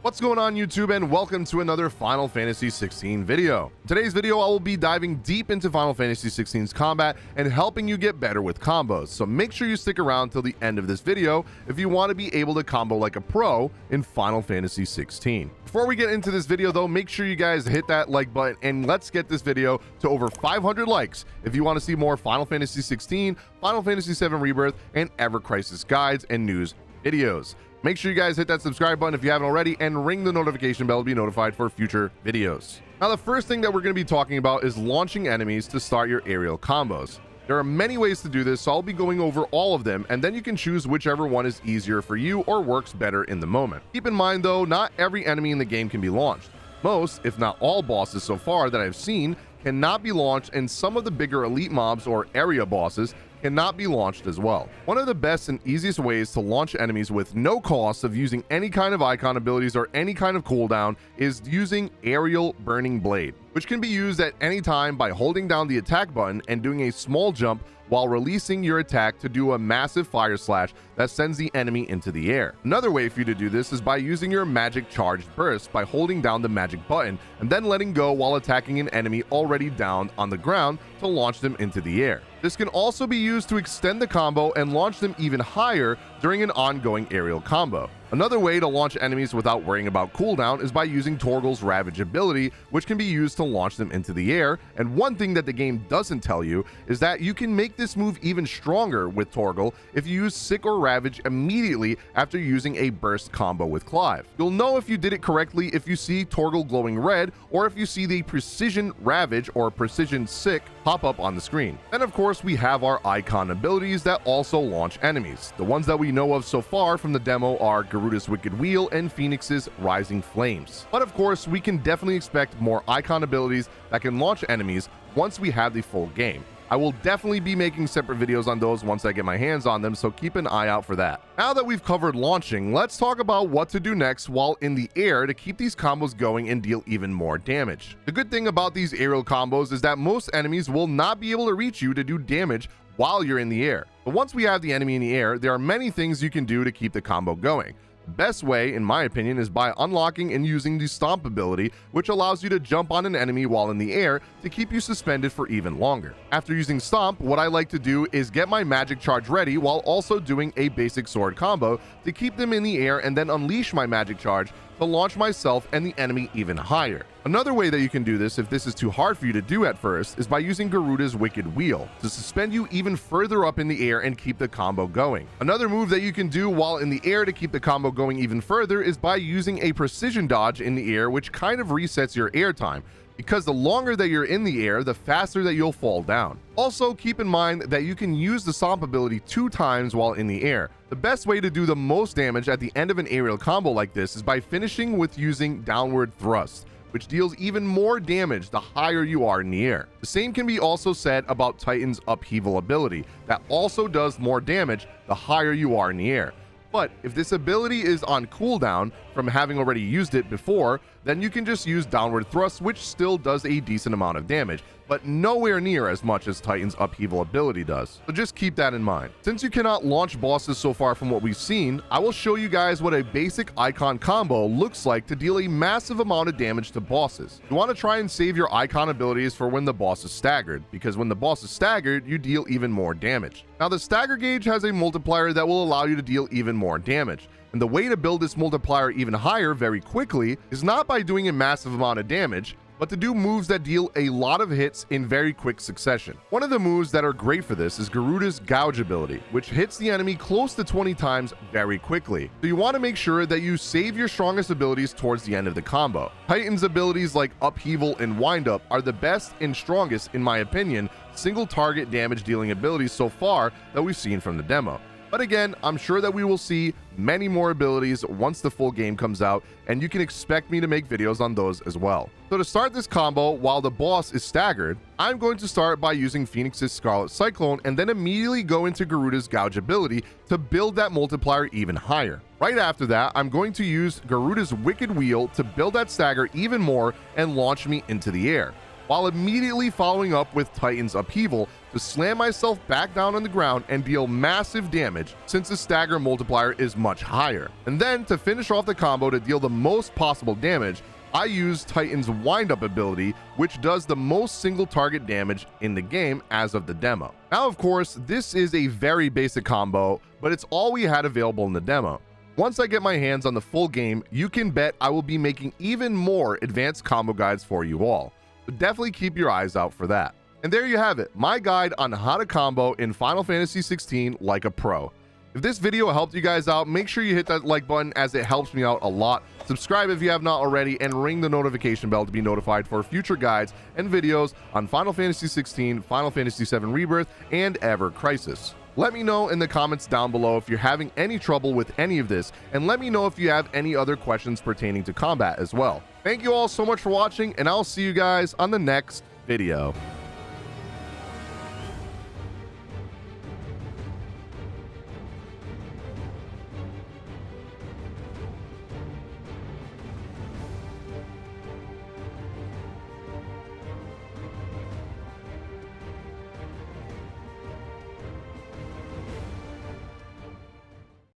What's going on YouTube, and welcome to another Final Fantasy XVI video. In today's video, I will be diving deep into Final Fantasy XVI's combat and helping you get better with combos, so make sure you stick around till the end of this video if you want to be able to combo like a pro in Final Fantasy XVI. Before we get into this video though, make sure you guys hit that like button and let's get this video to over 500 likes if you want to see more Final Fantasy XVI, Final Fantasy VII Rebirth, and Ever Crisis guides and news videos. Make sure you guys hit that subscribe button if you haven't already and ring the notification bell to be notified for future videos. Now, the first thing that we're going to be talking about is launching enemies to start your aerial combos. There are many ways to do this, so I'll be going over all of them, and then you can choose whichever one is easier for you or works better in the moment. Keep in mind though, not every enemy in the game can be launched. Most, if not all bosses so far that I've seen, cannot be launched, and some of the bigger elite mobs or area bosses cannot be launched as well. One of the best and easiest ways to launch enemies with no cost of using any kind of icon abilities or any kind of cooldown is using Aerial Burning Blade, which can be used at any time by holding down the attack button and doing a small jump while releasing your attack to do a massive fire slash that sends the enemy into the air. Another way for you to do this is by using your magic charged burst by holding down the magic button and then letting go while attacking an enemy already down on the ground to launch them into the air. This can also be used to extend the combo and launch them even higher during an ongoing aerial combo. Another way to launch enemies without worrying about cooldown is by using Torgal's Ravage ability, which can be used to launch them into the air. And one thing that the game doesn't tell you is that you can make this move even stronger with Torgal if you use Sick or Ravage immediately after using a burst combo with Clive. You'll know if you did it correctly if you see Torgal glowing red, or if you see the Precision Ravage or Precision Sick pop up on the screen. Then of course we have our icon abilities that also launch enemies. The ones that we know of so far from the demo are Garuda's Wicked Wheel and Phoenix's Rising Flames. But of course we can definitely expect more icon abilities that can launch enemies once we have the full game. I will definitely be making separate videos on those once I get my hands on them, so keep an eye out for that. Now that we've covered launching, let's talk about what to do next while in the air to keep these combos going and deal even more damage. The good thing about these aerial combos is that most enemies will not be able to reach you to do damage while you're in the air. But once we have the enemy in the air, there are many things you can do to keep the combo going. The best way, in my opinion, is by unlocking and using the Stomp ability, which allows you to jump on an enemy while in the air to keep you suspended for even longer. After using Stomp, what I like to do is get my magic charge ready while also doing a basic sword combo to keep them in the air, and then unleash my magic charge to launch myself and the enemy even higher. Another way that you can do this, if this is too hard for you to do at first, is by using Garuda's Wicked Wheel to suspend you even further up in the air and keep the combo going. Another move that you can do while in the air to keep the combo going even further is by using a precision dodge in the air, which kind of resets your air time, because the longer that you're in the air, the faster that you'll fall down. Also, keep in mind that you can use the Stomp ability 2 times while in the air. The best way to do the most damage at the end of an aerial combo like this is by finishing with using Downward Thrust, which deals even more damage the higher you are in the air. The same can be also said about Titan's Upheaval ability, that also does more damage the higher you are in the air. But if this ability is on cooldown from having already used it before, then you can just use Downward Thrust, which still does a decent amount of damage, but nowhere near as much as Titan's Upheaval ability does. So just keep that in mind. Since you cannot launch bosses so far from what we've seen, I will show you guys what a basic icon combo looks like to deal a massive amount of damage to bosses. You want to try and save your icon abilities for when the boss is staggered, because when the boss is staggered, you deal even more damage. Now, the stagger gauge has a multiplier that will allow you to deal even more damage. And the way to build this multiplier even higher very quickly is not by doing a massive amount of damage, but to do moves that deal a lot of hits in very quick succession. One of the moves that are great for this is Garuda's Gouge ability, which hits the enemy close to 20 times very quickly. So you want to make sure that you save your strongest abilities towards the end of the combo. Titan's abilities like Upheaval and Wind Up are the best and strongest, in my opinion, single target damage dealing abilities so far that we've seen from the demo. But again, I'm sure that we will see many more abilities once the full game comes out, and you can expect me to make videos on those as well. So to start this combo while the boss is staggered, I'm going to start by using Phoenix's Scarlet Cyclone and then immediately go into Garuda's Gouge ability to build that multiplier even higher. Right after that, I'm going to use Garuda's Wicked Wheel to build that stagger even more and launch me into the air. while immediately following up with Titan's Upheaval to slam myself back down on the ground and deal massive damage since the stagger multiplier is much higher. And then to finish off the combo to deal the most possible damage, I use Titan's Wind-Up ability, which does the most single target damage in the game as of the demo. Now, of course, this is a very basic combo, but it's all we had available in the demo. Once I get my hands on the full game, you can bet I will be making even more advanced combo guides for you all. So definitely keep your eyes out for that. And there you have it, my guide on how to combo in Final Fantasy XVI like a pro. If this video helped you guys out, make sure you hit that like button as it helps me out a lot. Subscribe if you have not already, and ring the notification bell to be notified for future guides and videos on Final Fantasy XVI, Final Fantasy VII Rebirth, and Ever Crisis. Let me know in the comments down below if you're having any trouble with any of this, and let me know if you have any other questions pertaining to combat as well. Thank you all so much for watching, and I'll see you guys on the next video.